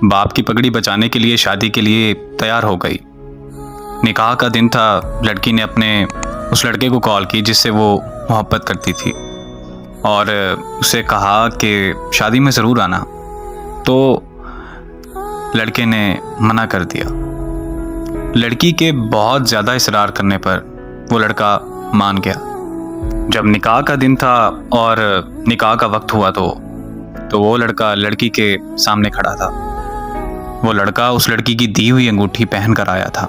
बाप की पगड़ी बचाने के लिए शादी के लिए तैयार हो गई। निकाह का दिन था। लड़की ने अपने उस लड़के को कॉल की जिससे वो मोहब्बत करती थी और उसे कहा कि शादी में ज़रूर आना। तो लड़के ने मना कर दिया। लड़की के बहुत ज़्यादा इसरार करने पर वो लड़का मान गया। जब निकाह का दिन था और निकाह का वक्त हुआ तो वो लड़का लड़की के सामने खड़ा था। वो लड़का उस लड़की की दी हुई अंगूठी पहन कर आया था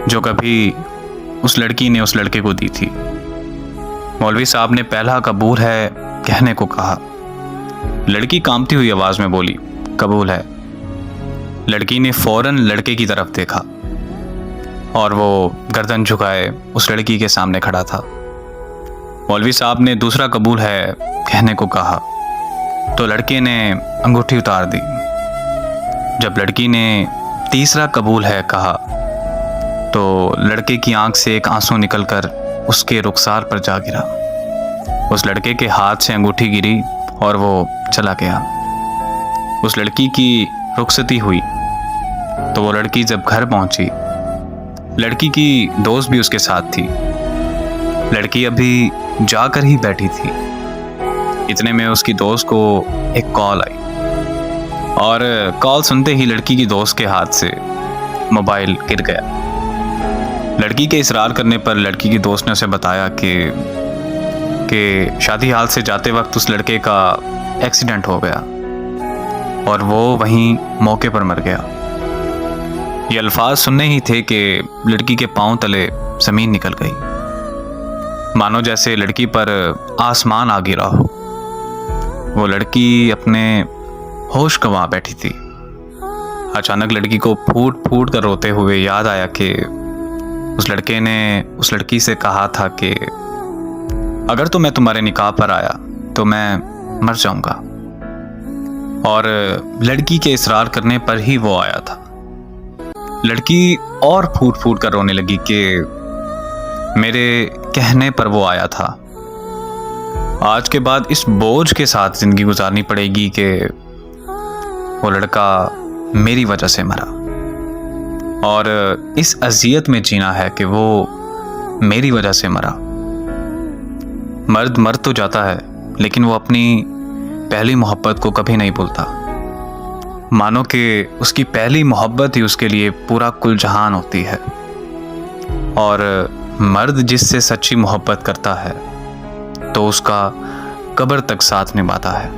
जो कभी उस लड़की ने उस लड़के को दी थी। मौलवी साहब ने पहला कबूल है कहने को कहा। लड़की कांपती हुई आवाज़ में बोली, कबूल है। लड़की ने फौरन लड़के की तरफ देखा और वो गर्दन झुकाए उस लड़की के सामने खड़ा था। मौलवी साहब ने दूसरा कबूल है कहने को कहा तो लड़के ने अंगूठी उतार दी। जब लड़की ने तीसरा कबूल है कहा तो लड़के की आंख से एक आंसू निकलकर उसके रुखसार पर जा गिरा। उस लड़के के हाथ से अंगूठी गिरी और वो चला गया। उस लड़की की रुखसती हुई तो वो लड़की जब घर पहुंची, लड़की की दोस्त भी उसके साथ थी। लड़की अभी जाकर ही बैठी थी। इतने में उसकी दोस्त को एक कॉल आई और कॉल सुनते ही लड़की की दोस्त के हाथ से मोबाइल गिर गया। लड़की के इसरार करने पर लड़की की दोस्त ने उसे बताया कि शादी हाल से जाते वक्त उस लड़के का एक्सीडेंट हो गया और वो वहीं मौके पर मर गया। ये अल्फाज सुनने ही थे कि लड़की के पांव तले ज़मीन निकल गई, मानो जैसे लड़की पर आसमान आ गिरा हो। वो लड़की अपने होश गंवा बैठी थी। अचानक लड़की को फूट फूट कर रोते हुए याद आया कि उस लड़के ने उस लड़की से कहा था कि अगर तो मैं तुम्हारे निकाह पर आया तो मैं मर जाऊंगा, और लड़की के इसरार करने पर ही वो आया था। लड़की और फूट फूट कर रोने लगी कि मेरे कहने पर वो आया था। आज के बाद इस बोझ के साथ जिंदगी गुजारनी पड़ेगी कि वो लड़का मेरी वजह से मरा, और इस अजियत में जीना है कि वो मेरी वजह से मरा। मर्द मर तो जाता है लेकिन वो अपनी पहली मोहब्बत को कभी नहीं भूलता। मानो कि उसकी पहली मोहब्बत ही उसके लिए पूरा कुल जहान होती है, और मर्द जिससे सच्ची मोहब्बत करता है तो उसका कब्र तक साथ निभाता है।